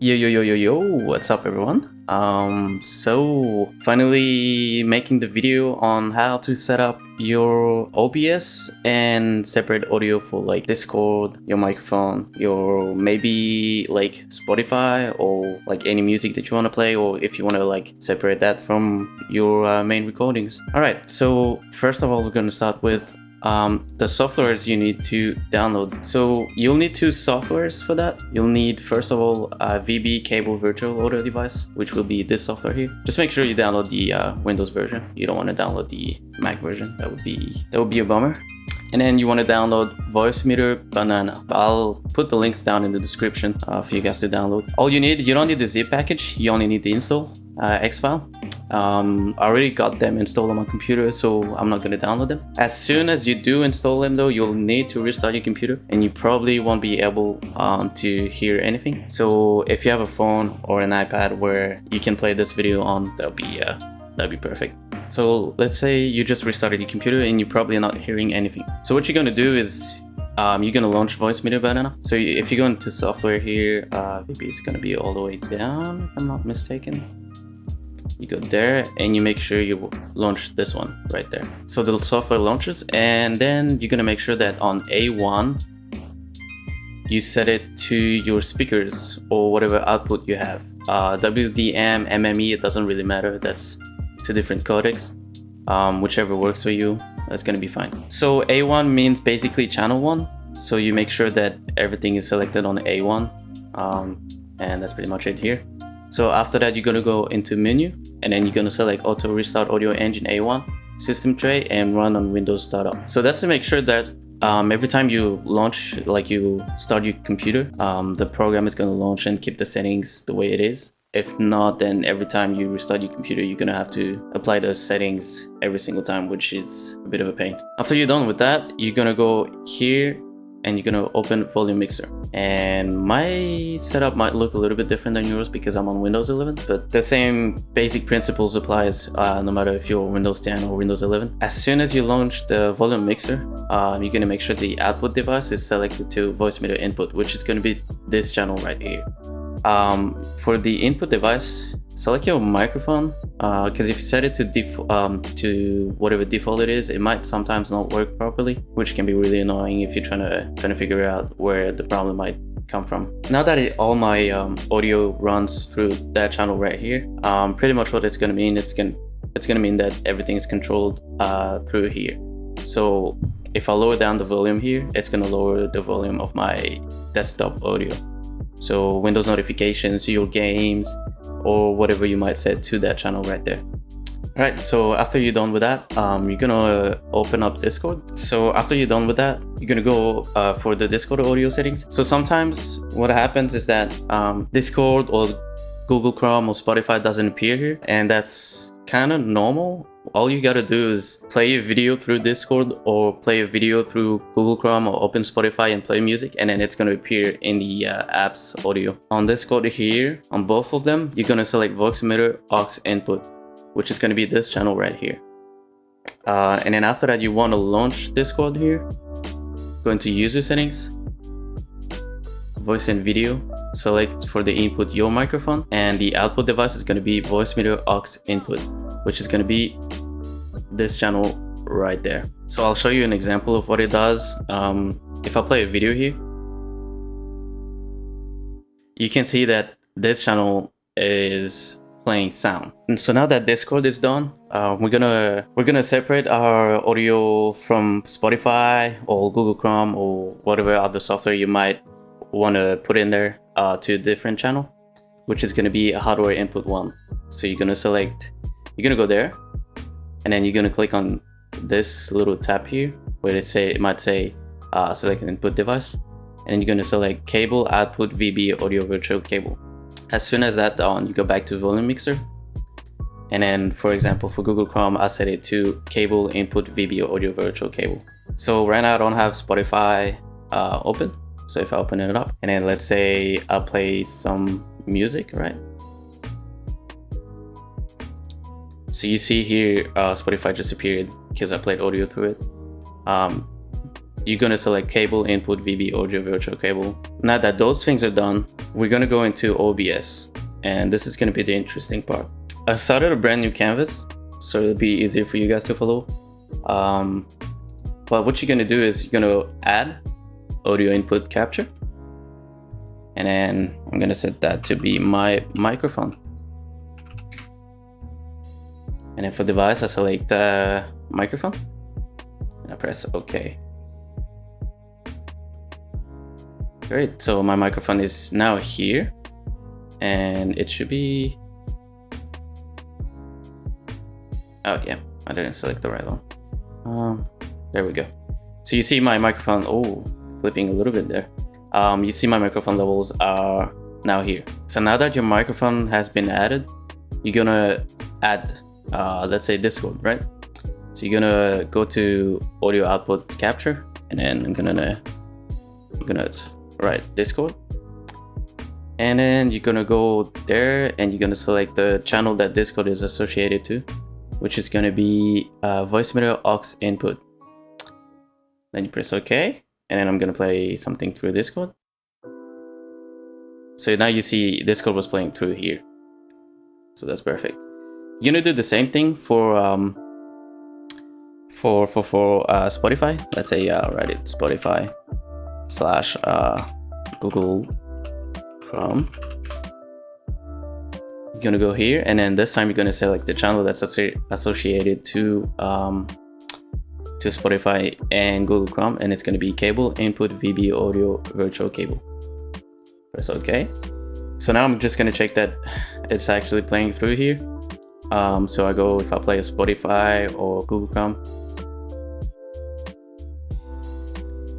Yo, what's up everyone? So finally making the video on how to set up your OBS and separate audio for like Discord, your microphone, your maybe like Spotify or like any music that you want to play, or if you want to like separate that from your main recordings. Alright, so first of all we're going to start with the softwares you need to download. So you'll need two softwares for that. You'll need first of all a VB cable virtual audio device, which will be this software here. Just make sure you download the Windows version. You don't want to download the Mac version. That would be a bummer. And then you want to download Voicemeeter Banana. I'll put the links down in the description for you guys to download. All you don't need the zip package. You only need the install X file. I already got them installed on my computer, so I'm not going to download them. As soon as you do install them though, you'll need to restart your computer and you probably won't be able to hear anything. So if you have a phone or an iPad where you can play this video on, that'd be perfect. So let's say you just restarted your computer and you're probably not hearing anything. So what you're going to do is you're going to launch Voicemeeter Banana. So if you go into software here, maybe it's going to be all the way down if I'm not mistaken. You go there and you make sure you launch this one right there. So the software launches, and then you're gonna make sure that on A1 you set it to your speakers or whatever output you have. WDM, MME, it doesn't really matter. That's two different codecs. Whichever works for you, that's gonna be fine. So A1 means basically channel 1. So you make sure that everything is selected on A1, and that's pretty much it here. So after that, you're gonna go into menu, and then you're gonna select auto restart audio engine A1 system tray and run on Windows startup. So that's to make sure that every time you launch, like you start your computer, the program is gonna launch and keep the settings the way it is. If not, then every time you restart your computer, you're gonna have to apply those settings every single time, which is a bit of a pain. After you're done with that, you're gonna go here and you're gonna open volume mixer. And my setup might look a little bit different than yours because I'm on Windows 11, but the same basic principles applies no matter if you're Windows 10 or Windows 11. As soon as you launch the volume mixer, you're gonna make sure the output device is selected to Voicemeeter input, which is gonna be this channel right here. For the input device, select your microphone, because if you set it to whatever default it is, it might sometimes not work properly, which can be really annoying if you're trying to figure out where the problem might come from. Now that all my audio runs through that channel right here, pretty much what it's gonna mean, it's gonna mean that everything is controlled through here. So if I lower down the volume here, it's gonna lower the volume of my desktop audio. So Windows notifications, your games, or whatever you might set to that channel right there. Alright, so after you're done with that, you're gonna open up Discord. So after you're done with that, you're gonna go for the Discord audio settings. So sometimes what happens is that Discord or Google Chrome or Spotify doesn't appear here, and that's kind of normal. All you gotta do is play a video through Discord or play a video through Google Chrome or open Spotify and play music, and then it's gonna appear in the app's audio. On Discord here, on both of them, you're gonna select Voicemeeter aux input, which is gonna be this channel right here. And then after that, you wanna launch Discord here. Go into user settings, voice and video, select for the input your microphone, and the output device is gonna be Voicemeeter aux input, which is gonna be this channel right there. So I'll show you an example of what it does. If I play a video here, you can see that this channel is playing sound. And so now that Discord is done, we're gonna separate our audio from Spotify or Google Chrome or whatever other software you might want to put in there to a different channel, which is gonna be a hardware input 1. So you're gonna go there, and then you're gonna click on this little tab here where it might say select an input device, and then you're gonna select cable output VB audio virtual cable. As soon as that's done, you go back to volume mixer, and then for example for Google Chrome, I set it to cable input VB audio virtual cable. So right now I don't have Spotify open, so if I open it up and then let's say I play some music, right? So you see here Spotify just appeared because I played audio through it. you're gonna select cable input VB audio virtual cable. Now that those things are done, we're gonna go into OBS, and this is gonna be the interesting part. I started a brand new canvas, so it'll be easier for you guys to follow. But what you're gonna do is you're gonna add audio input capture, and then I'm gonna set that to be my microphone. And then for device, I select microphone, and I press OK. Great, so my microphone is now here, and it should be, oh yeah, I didn't select the right one. There we go. So you see my microphone, oh, flipping a little bit there. You see my microphone levels are now here. So now that your microphone has been added, you're gonna add, let's say Discord, right? So you're gonna go to audio output capture, and then I'm gonna write Discord. And then you're gonna go there, and you're gonna select the channel that Discord is associated to, which is gonna be voice meter aux input. Then you press OK, and then I'm gonna play something through Discord. So now you see Discord was playing through here. So that's perfect. You're gonna do the same thing for Spotify. Let's say write it Spotify / Google Chrome. You're gonna go here, and then this time you're gonna select the channel that's associated to Spotify and Google Chrome, and it's gonna be cable input VB audio virtual cable. Press OK. So now I'm just gonna check that it's actually playing through here. So I go, if I play a Spotify or Google Chrome,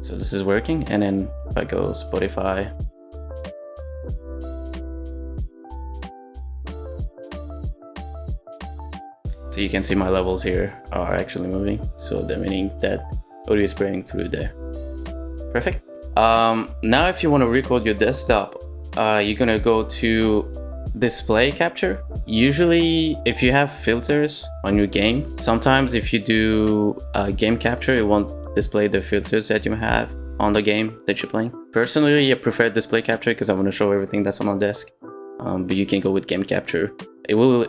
so this is working, and then if I go Spotify, so you can see my levels here are actually moving, so that meaning that audio is playing through there. Perfect. Now if you want to record your desktop, you're gonna go to display capture. Usually if you have filters on your game, sometimes if you do game capture, it won't display the filters that you have on the game that you're playing. Personally, I prefer display capture because I want to show everything that's on my desk, but you can go with game capture. It will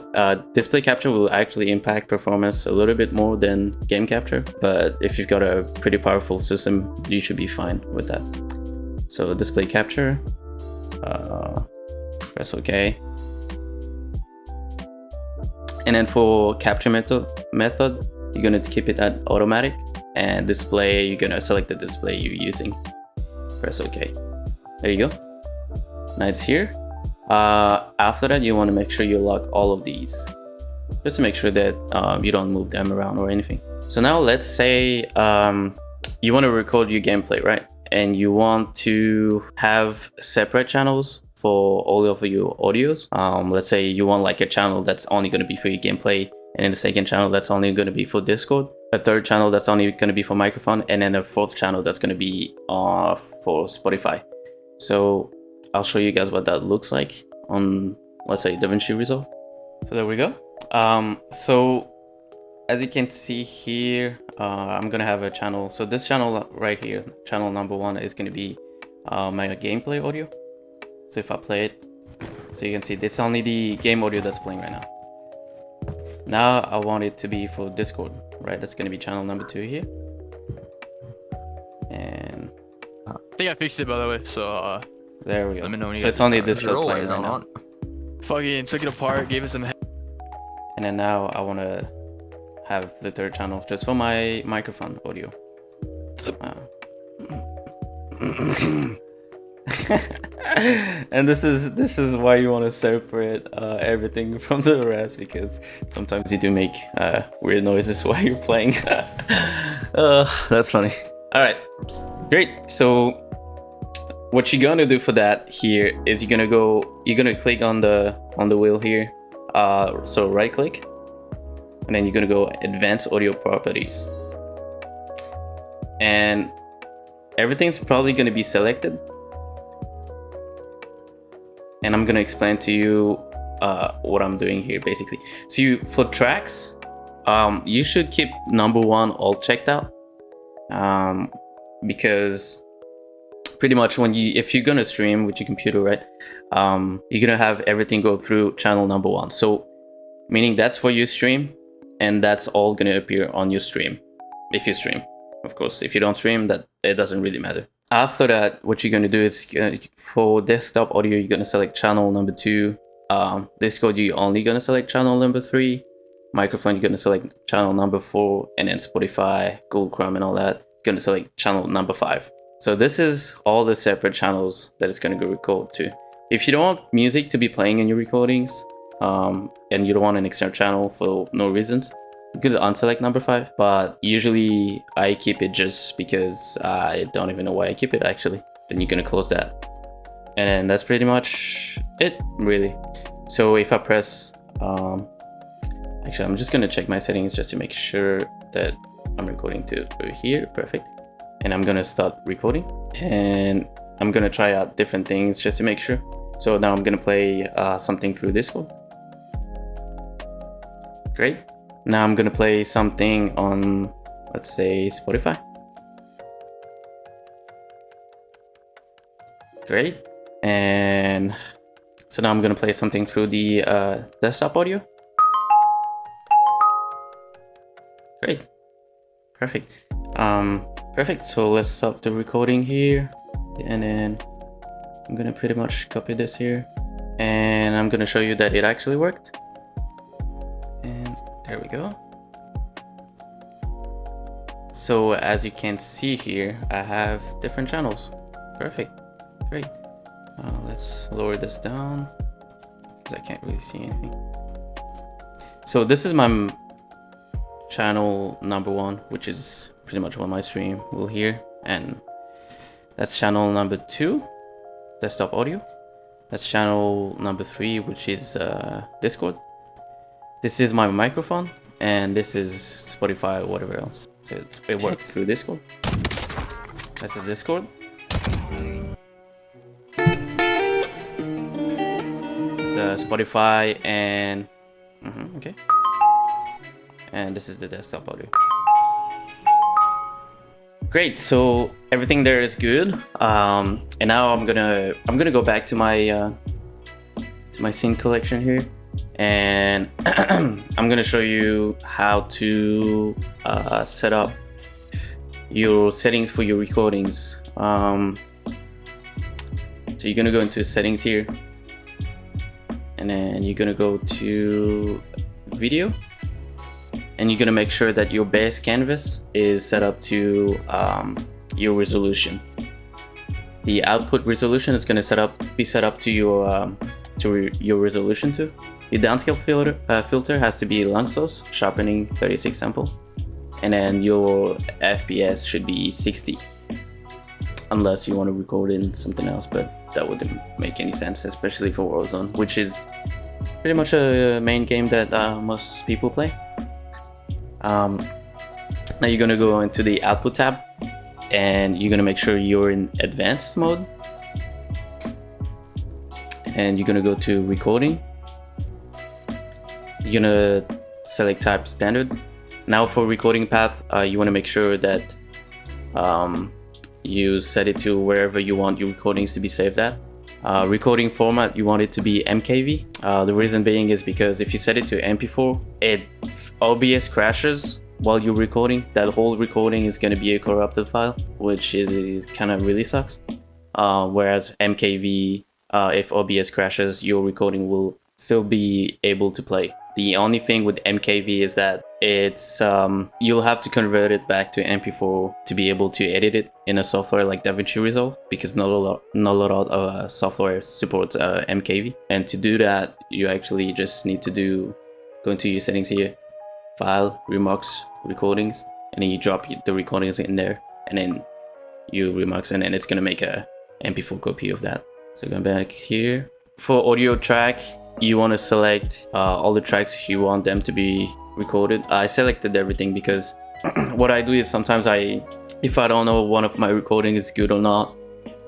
display capture will actually impact performance a little bit more than game capture, but if you've got a pretty powerful system, you should be fine with that. So display capture, press OK. And then for capture method, you're gonna keep it at automatic, and display, you're gonna select the display you're using. Press OK. There you go. Now it's here. After that, you want to make sure you lock all of these, just to make sure that you don't move them around or anything. So now let's say you want to record your gameplay, right? And you want to have separate channels for all of your audios. Let's say you want like a channel that's only going to be for your gameplay, and then the second channel that's only going to be for Discord, a third channel that's only going to be for microphone, and then a fourth channel that's going to be for Spotify. So I'll show you guys what that looks like on, let's say, DaVinci Resolve. So there we go. So as you can see here, I'm gonna have a channel. So this channel right here, channel number 1, is gonna be my gameplay audio. So if I play it, so you can see it's only the game audio that's playing right now. Now I want it to be for Discord, right? That's gonna be channel number 2 here. And I think I fixed it, by the way, so there we go. Let me know when you so it's only Discord playing right now. Fucking took it apart, gave it some head. And then now I want to have the third channel just for my microphone audio. And this is why you want to separate everything from the rest, because sometimes you do make weird noises while you're playing. That's funny. All right, great. So what you're gonna do for that here is you're gonna click on the wheel here. So right click, and then you're gonna go advanced audio properties, and everything's probably gonna be selected. And I'm gonna explain to you what I'm doing here basically. So for tracks, you should keep number 1 all checked out. because pretty much if you're gonna stream with your computer, right, you're gonna have everything go through channel number 1. So meaning that's for your stream, and that's all gonna appear on your stream if you stream. Of course, if you don't stream, that it doesn't really matter. After that, what you're gonna do is for desktop audio, you're gonna select channel number 2. Discord, you're only gonna select channel number 3. Microphone, you're gonna select channel number 4, and then Spotify, Google Chrome, and all that, you're gonna select channel number 5. So this is all the separate channels that it's gonna go record to. If you don't want music to be playing in your recordings, and you don't want an external channel for no reasons, you could unselect number 5, but usually I keep it just because I don't even know why I keep it actually. Then you're gonna close that. And that's pretty much it, really. So if I press, actually I'm just gonna check my settings just to make sure that I'm recording to here, perfect. And I'm gonna start recording, and I'm gonna try out different things just to make sure. So now I'm gonna play something through Discord. Great. Now I'm gonna play something on, let's say, Spotify. Great. And so now I'm gonna play something through the desktop audio. Great. Perfect. Perfect. So let's stop the recording here, and then I'm gonna pretty much copy this here, and I'm gonna show you that it actually worked. And there we go. So as you can see here, I have different channels. Perfect. Great. Let's lower this down because I can't really see anything. So this is my channel number 1, which is pretty much what my stream will hear, and that's channel number 2, desktop audio. That's channel number 3, which is Discord. This is my microphone, and this is Spotify or whatever else. So it works through Discord. That's the Discord. It's Spotify and okay. And this is the desktop audio. Great, so everything there is good. And now I'm gonna go back to my scene collection here, and I'm gonna show you how to set up your settings for your recordings. So you're gonna go into settings here, and then you're gonna go to video, and you're gonna make sure that your base canvas is set up to your resolution. The output resolution is gonna be set up to your resolution too. Your downscale filter has to be long source, sharpening 36 sample, and then your FPS should be 60, unless you want to record in something else, but that wouldn't make any sense, especially for Warzone, which is pretty much a main game that most people play. Now you're gonna go into the output tab, and you're gonna make sure you're in advanced mode, and you're gonna go to recording. You're gonna select type standard. Now for recording path, you want to make sure that you set it to wherever you want your recordings to be saved at. Recording format, you want it to be MKV. The reason being is because if you set it to MP4, OBS crashes while you're recording. That whole recording is going to be a corrupted file, which is kind of really sucks. Whereas MKV, if OBS crashes, your recording will still be able to play. The only thing with MKV is that it's you'll have to convert it back to MP4 to be able to edit it in a software like DaVinci Resolve, because not a lot of software supports MKV. And to do that, you actually just need to go into your settings here, file, remux, recordings, and then you drop the recordings in there, and then you remux, and then it's gonna make a MP4 copy of that. So going back here, for audio track, you want to select all the tracks you want them to be recorded. I selected everything because what I do is sometimes if I don't know one of my recording is good or not,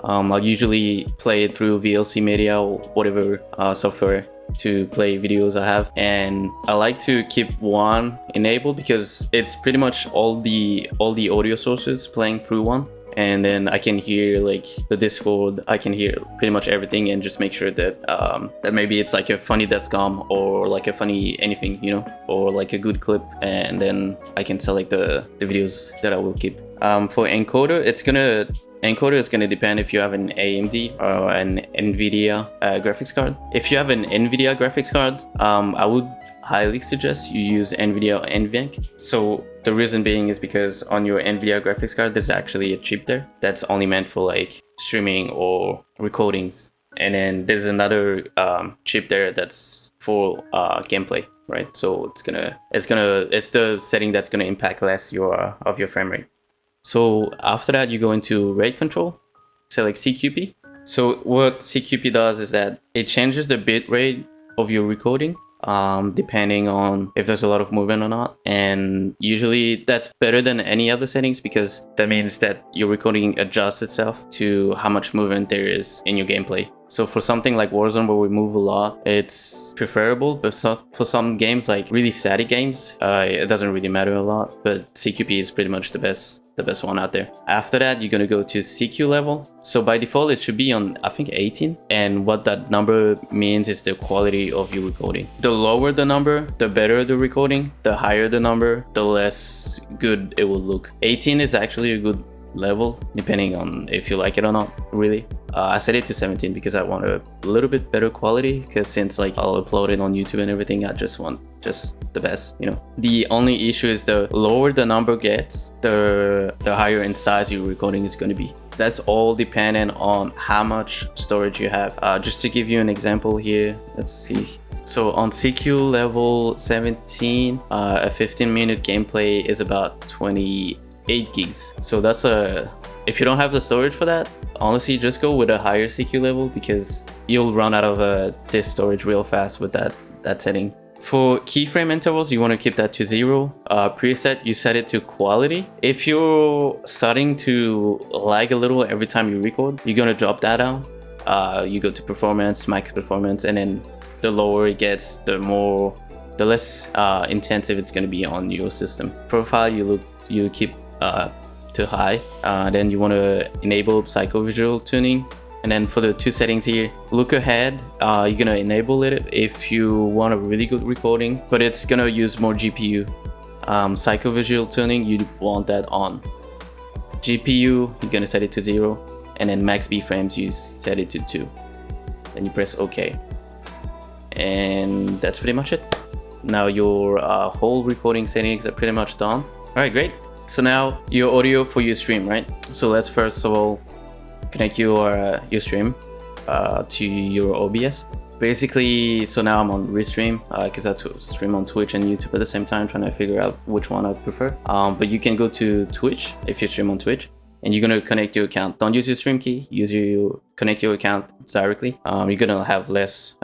I'll usually play it through VLC Media or whatever software to play videos I have, and I like to keep one enabled because it's pretty much all the audio sources playing through one, and then I can hear like the Discord, I can hear pretty much everything, and just make sure that that maybe it's like a funny DevCom or like a funny anything, you know, or like a good clip, and then I can select the videos that I will keep. For encoder, encoder is going to depend if you have an AMD or an NVIDIA graphics card. If you have an NVIDIA graphics card, I would highly suggest you use NVIDIA or NVENC. So the reason being is because on your NVIDIA graphics card, there's actually a chip there that's only meant for like streaming or recordings. And then there's another chip there that's for gameplay, right? So it's the setting that's gonna impact less of your frame rate. So after that, you go into rate control, select CQP. So what CQP does is that it changes the bit rate of your recording depending on if there's a lot of movement or not. And usually that's better than any other settings, because that means that your recording adjusts itself to how much movement there is in your gameplay. So for something like Warzone where we move a lot, it's preferable, but for some games, like really static games, it doesn't really matter a lot, but CQP is pretty much the best one out there. After that, you're gonna go to CQ level. So by default, it should be on, I think, 18. And what that number means is the quality of your recording. The lower the number, the better the recording. The higher the number, the less good it will look. 18 is actually a good level, depending on if you like it or not, really. I set it to 17 because I want a little bit better quality, because since like I'll upload it on YouTube and everything, I just want the best, you know. The only issue is the lower the number gets, the higher in size your recording is going to be. That's all dependent on how much storage you have. Just to give you an example here, let's see. So on CQ level 17, a 15-minute gameplay is about 28 gigs. So that's if you don't have the storage for that, honestly, just go with a higher CQ level, because you'll run out of disk storage real fast with that setting. For keyframe intervals, you want to keep that to 0. Preset, you set it to quality. If you're starting to lag a little every time you record, you're going to drop that down. You go to performance, max performance, and then the lower it gets, the less intensive it's going to be on your system. Profile, you keep to high. Then you want to enable psychovisual tuning. And then for the two settings here, look ahead, you're gonna enable it if you want a really good recording, but it's gonna use more GPU. Psychovisual tuning, you want that on. GPU, you're gonna set it to 0, and then max B frames, you set it to 2. Then you press OK. And that's pretty much it. Now your whole recording settings are pretty much done. All right, great. So now your audio for your stream, right? So let's first of all connect your stream to your OBS. Basically, so now I'm on Restream because I stream on Twitch and YouTube at the same time, trying to figure out which one I prefer. But you can go to Twitch if you stream on Twitch, and you're gonna connect your account. Don't use your stream key. Connect your account directly. You're gonna have less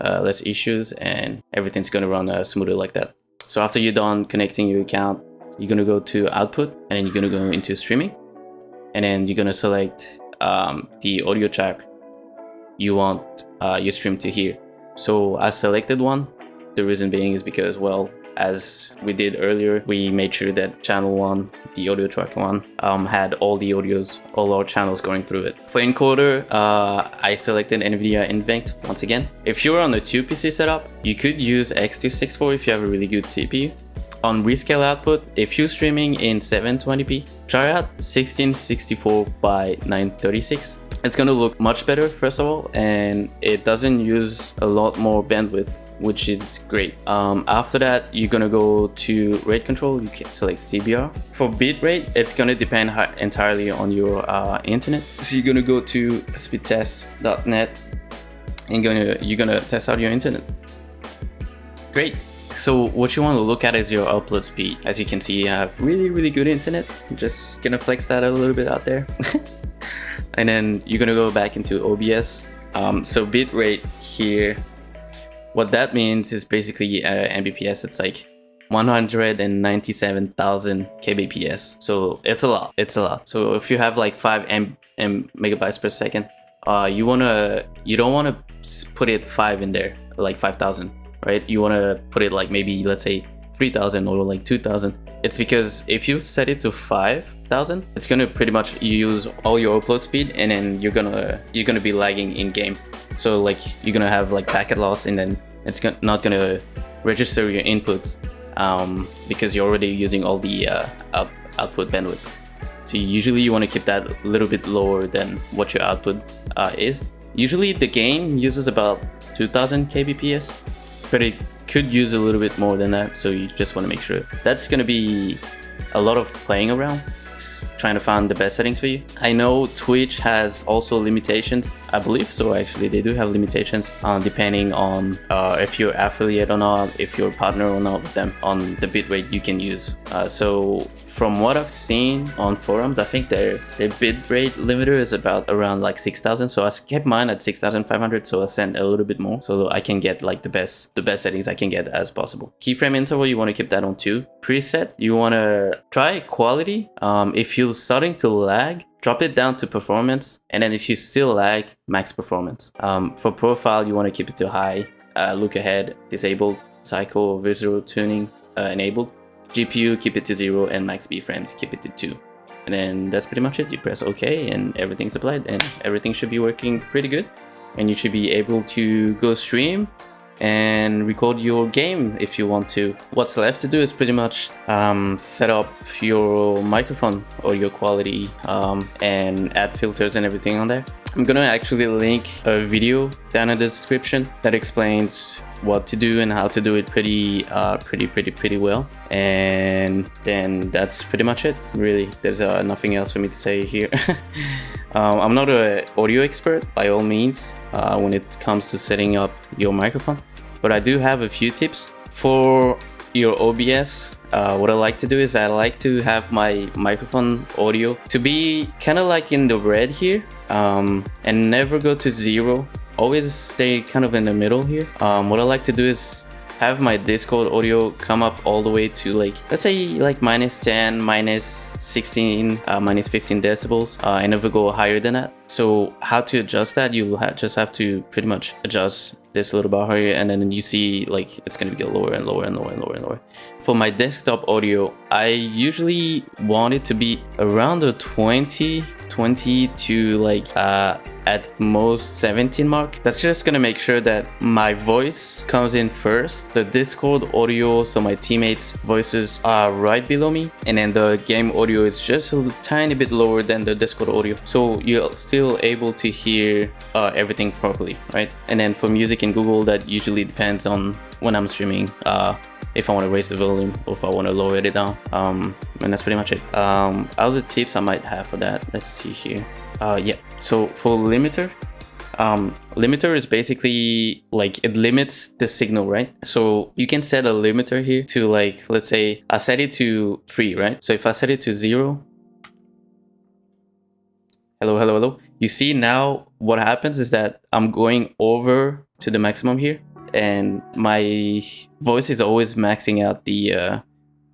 issues, and everything's gonna run smoother like that. So after you're done connecting your account, you're gonna go to Output, and then you're gonna go into Streaming, and then you're gonna select the audio track you want your stream to hear. So I selected one. The reason being is because, well, as we did earlier, we made sure that channel 1, the audio track 1, had all our channels going through it. For encoder, I selected NVIDIA NVENC once again. If you're on a 2PC setup, you could use X264 if you have a really good CPU. On rescale output, if you're streaming in 720p, try out 1664 by 936. It's gonna look much better, first of all, and it doesn't use a lot more bandwidth, which is great. After that, you're gonna go to rate control. You can select CBR. For bitrate, it's gonna depend entirely on your internet. So you're gonna go to speedtest.net and you're gonna test out your internet. Great. So what you want to look at is your upload speed. As you can see, I have really good internet. I'm just gonna flex that a little bit out there. And then you're gonna go back into OBS. So bitrate here, what that means is basically Mbps. It's like 197,000 kbps. So it's a lot. So if you have like 5 megabytes per second, you don't wanna put it 5 in there, like 5,000, right? You wanna put it like maybe, let's say 3,000 or like 2,000. It's because if you set it to 5, 8,000, it's gonna pretty much use all your upload speed, and then you're gonna be lagging in game. So like you're gonna have like packet loss, and then it's not gonna register your inputs because you're already using all the output bandwidth. So usually you want to keep that a little bit lower than what your output is. Usually the game uses about 2000 kbps, but it could use a little bit more than that, so you just want to make sure. That's going to be a lot of playing around, trying to find the best settings for you. I know Twitch has also limitations, I believe, so actually they do have limitations depending on if you're affiliate or not, if you're a partner or not with them, on the bitrate you can use. So from what I've seen on forums, I think their bitrate limiter is about around like 6,000. So I kept mine at 6,500. So I sent a little bit more so I can get like the best settings I can get as possible. Keyframe interval, you want to keep that on 2. Preset, you want to try quality. If you're starting to lag, drop it down to performance, and then if you still lag, max performance. For profile, you want to keep it to high. Look ahead, disabled. Psycho visual tuning enabled. GPU, keep it to 0, and max B frames, keep it to 2. And then that's pretty much it. You press OK and everything's applied, and everything should be working pretty good. And you should be able to go stream and record your game if you want to. What's left to do is pretty much set up your microphone or your quality and add filters and everything on there. I'm gonna actually link a video down in the description that explains what to do and how to do it pretty well. And then that's pretty much it, really. There's nothing else for me to say here. I'm not an audio expert by all means when it comes to setting up your microphone, but I do have a few tips for your OBS. What I like to do is I like to have my microphone audio to be kind of like in the red here, and never go to 0. Always stay kind of in the middle here. What I like to do is have my Discord audio come up all the way to like, let's say like -10, -16, -15 decibels. I never go higher than that. So how to adjust that? You just have to pretty much adjust this little bar here, and then you see like it's gonna get lower and lower and lower and lower and lower. For my desktop audio, I usually want it to be around the 20 to like at most 17 mark. That's just gonna make sure that my voice comes in first, the Discord audio, so my teammates' voices are right below me, and then the game audio is just a tiny bit lower than the Discord audio, so you're still able to hear everything properly, right? And then for music in Google, that usually depends on when I'm streaming, if I want to raise the volume or if I want to lower it down. And that's pretty much it. Other tips I might have for that, let's see here. Yeah, so for limiter, limiter is basically like it limits the signal, right? So you can set a limiter here to like, let's say I set it to 3, right? So if I set it to 0, hello, you see now what happens is that I'm going over to the maximum here, and my voice is always maxing out the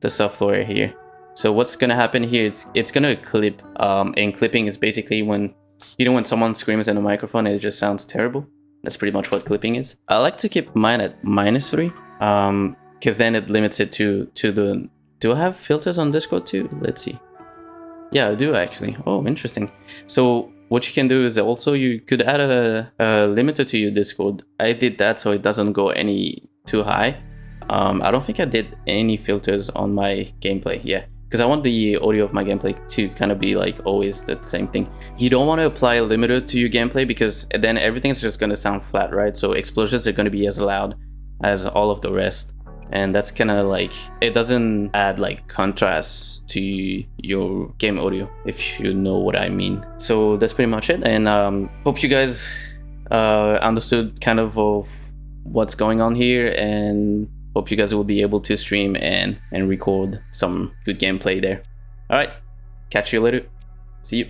software here. So what's gonna happen here, it's gonna clip, and clipping is basically when, you know, when someone screams in a microphone and it just sounds terrible. That's pretty much what clipping is. I like to keep mine at -3, because then it limits it to the, do I have filters on Discord too? Let's see. Yeah, I do actually. Oh, interesting. So what you can do is also you could add a limiter to your Discord. I did that so it doesn't go any too high. I don't think I did any filters on my gameplay. Yeah, because I want the audio of my gameplay to kind of be like always the same thing. You don't want to apply a limiter to your gameplay because then everything's just going to sound flat, right? So explosions are going to be as loud as all of the rest. And that's kind of like, it doesn't add like contrast to your game audio, if you know what I mean. So that's pretty much it. And hope you guys understood kind of what's going on here, and hope you guys will be able to stream and record some good gameplay there. All right, catch you later. See you.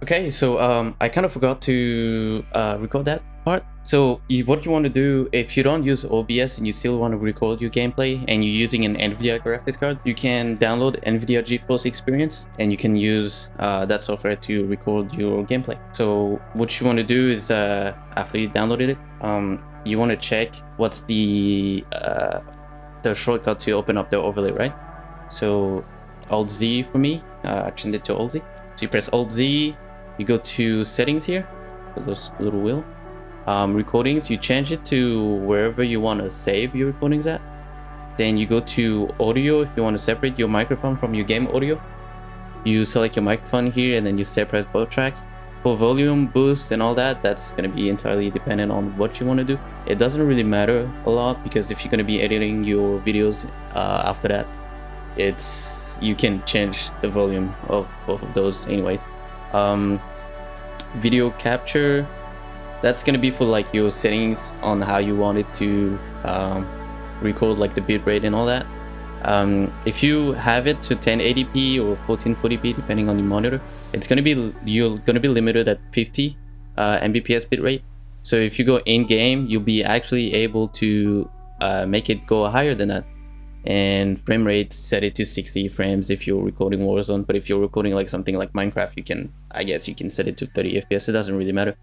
Okay, so I kind of forgot to record that part. So what you want to do, if you don't use OBS and you still want to record your gameplay and you're using an NVIDIA graphics card, you can download NVIDIA Geforce Experience and you can use that software to record your gameplay. So what you want to do is after you downloaded it, you want to check what's the shortcut to open up the overlay, right? So Alt Z for me. I changed it to Alt Z. So you press Alt Z, you go to settings here, so those little wheel. Recordings, you change it to wherever you want to save your recordings at. Then you go to audio if you want to separate your microphone from your game audio. You select your microphone here and then you separate both tracks. For volume, boost, and all that, that's going to be entirely dependent on what you want to do. It doesn't really matter a lot because if you're going to be editing your videos after that, you can change the volume of both of those anyways. Video capture, that's going to be for like your settings on how you want it to record, like the bitrate and all that. If you have it to 1080p or 1440p depending on your monitor, it's gonna be limited at 50 Mbps bitrate. So if you go in game, you'll be actually able to make it go higher than that. And frame rate, set it to 60 frames if you're recording Warzone. But if you're recording like something like Minecraft, you can, I guess you can set it to 30 FPS. It doesn't really matter.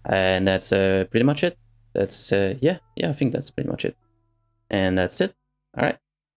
And that's pretty much it. That's yeah, I think that's pretty much it. And that's it. All right.